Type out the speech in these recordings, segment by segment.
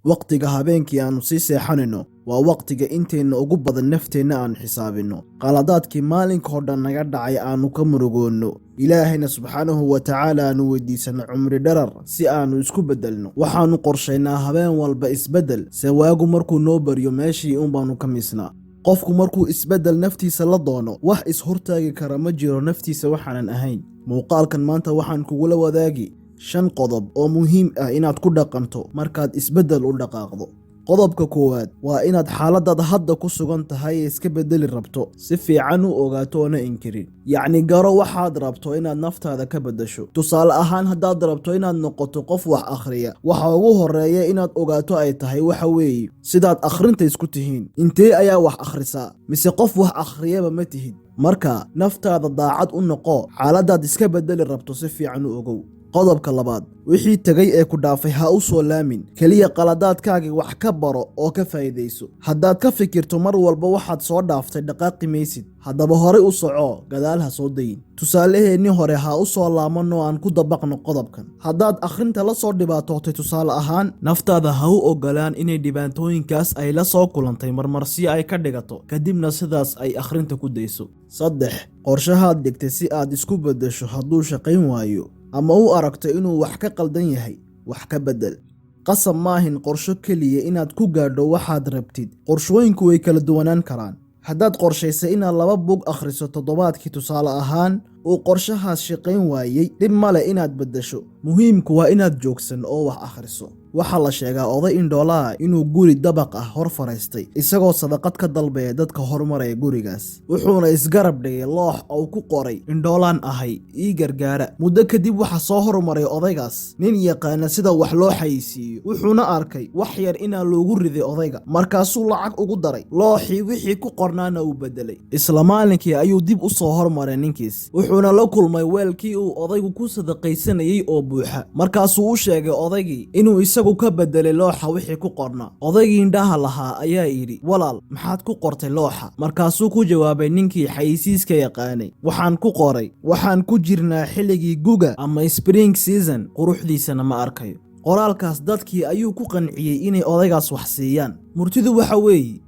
waqtiga habeenkii aanu sii seexanayno waa waqtiga inteenna ugu badan nafteenna aan xisaabinno qaladaadkii maalinka dhan naga dhacay aanu ka murugoonno ilaahayna subxaanahu wa tacaala aanu weydiisano cumri dharar si aanu isku beddelno waxaanu qorshaynaa habeen walba isbeddel se waagu markuu noo baryo meeshii unbaanu ka misnaa qofku markuu isbeddel naftiisa la doono wax is-hortaagi kara ma jiro naftiisa waxaanan ahayn muuqaalkan maanta waxaan kugula wadaagi 5 qodob oo muhiim ah inaad ku dhaqanto markaad isbeddel u dhaqaaqdo qodobka koowaad waa inaad xaaladaad hadda ku sugan tahay iska beddeli rabto si fiican u ogaato oo na inkirin yacni garo waxaad rabto inaad naftaada ka beddesho tusaale ahaan haddaad rabto inaad noqoto qof wax akhriya waxa ugu horreeya inaad ogaato ay tahay waxa weeye sidaad akhrinta isku tihiin intee ayaa wax akhrisaa mise qof wax akhriyaba ma tihid marka naftaada daacad u noqo xaaladaad iska beddeli rabto si fiican u ogow qodobka labaad wixii tagay ee ku dhaafay ha u soo laamin kaliya qaladaadkaaga wax ka baro oo ka faa'iidayso haddaad ka fikirto mar walba waxaad soo dhaaftay dhaqaaqi maysid haddaba horey u soco gadaal ha soo dayin tusaalaheennii hore ha u soo laamanoo aan ku dabaqno qodobkan haddaad akhrinta la soo dhibaatootay tusaale ahaan naftaada ha u ogolaan inay dhibaatooyinkaas ay la soo kulantay marmarsiyo ay ka dhigato kadibna sidaas ay akhrinta ku dayso 3 qorshahaad dhigtay si aad isku beddesho hadduu shaqayn waayo ama u aragto inuu wax ka qaldan yahay wax ka beddel qasab maahin qorsho keliya inaad ku gaadho waxaad rabtid qorshooyinku way kala duwanaan karaan haddaad qorshaysay inaad 2 buug akhriso toddobaadkii tusaale ahaan uu qorshahaas shaqayn waayey dhib male inaad beddesho muhiimku waa inaad joogsan oo wax akhriso waxaa la sheegaa oday indhoolaa inuu guri dabaq ah hor faraystay isagoo sadaqad ka dalbaya dadka hormaraya gurigaas wuxuuna isgarab dhigay loox uu ku qoray indhoolaan ahay ii gargaara muddo kadib waxa soo hormaray odaygaas nin yaqaana sida wax loo xayisiiyo wuxuuna arkay wax yar inaa loogu riday odayga markaasuu lacag ugu daray looxii wixii ku qornaana uu beddelay isla maalinkii ayuu dib u soo hormaray ninkiis wuxuuna la kulmay weelkii uu odaygu ku sadaqaysanayay oo buuxa markaasuu u sheegay odaygii inuu isagu ka beddelay looxa wixii ku qornaa odaygii indhaha lahaa ayaa yidhi walaal maxaad ku qortay looxa markaasuu ku jawaabay ninkii xayisiiska yaqaanay waxaan ku qoray waxaan ku jirnaa xilligii guga ama spring season quruxdiisana ma arkayo qoraalkaas dadkii ayuu ku qanciyey inay odaygaas wax siiyaan murtidu waxa weeye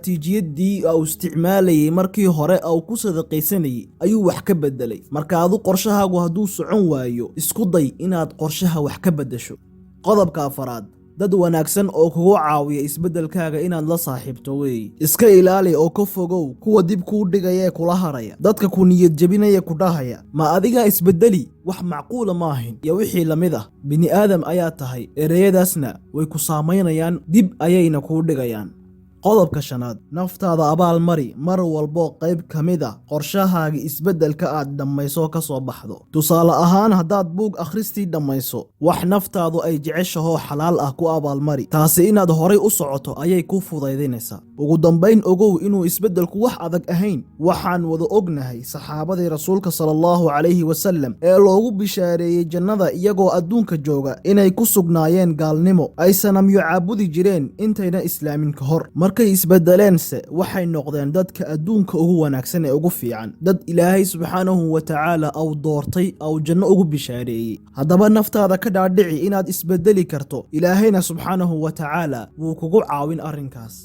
istiraatiijiyaddii uu isticmaalayay markii hore uu ku sadaqaysanayay ayuu wax ka beddelay marka adu qorshahaagu hadduu socon waayo isku day inaad qorshaha wax ka beddesho qodobka afaraad dad wanaagsan oo kugu caawiya isbeddelkaaga inaad la saaxiibto weeye iska ilaali oo ka fogow kuwa dib kuu dhigaya ee kula haraya dadka ku niyad jebinaya ku dhahaya ma adigaa isbeddeli wax macquula maahin iyo wixii la mid ah bini aadam ayaa tahay ereyadaasna way ku saamaynayaan dib ayayna kuu dhigayaan qodobka 5 naftaada abaal mari mar walbo qayb ka mid ah qorshahaaga isbeddelka aad dhamayso ka soo baxdo tusaale ahaan haddaad buug akhristii dhamayso wax naftaadu ay jeceshahay xalaal ah ku abaal mari taasi inaad horay u socoto ayay ku fudaydinaysaa ugu dambayn ogow inuu isbeddelku wax adag ahayn waxaan wada ognahay saxaabadii rasuulka sallallahu calayhi wasallam ee loogu bishaareeyay jannada iyagoo adduunka jooga inay ku sugnaayeen gaalnimo ay sanamyo caabudi jireen intayna islaamin ka hor markay isbeddeleense waxay noqdeen dadka adduunka ugu wanaagsan ee ugu fiican dad ilaahay subxaanahu wa tacaala au doortay au janno ugu bishaareeyey haddaba naftaada ka dhaadhici inaad isbeddeli karto ilaahayna subxaanahu wa tacaala wuu kugu caawin arrinkaas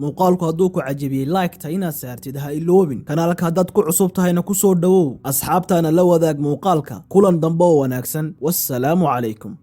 muuqaalku hadduu ku cajabiyey like-ta inaad saartid ha iloobin kanaalka haddaad ku cusub tahayna ku soo dhowow asxaabtaana la wadaag muuqaalka kulan dambe oo wanaagsan wassalaamu calaykum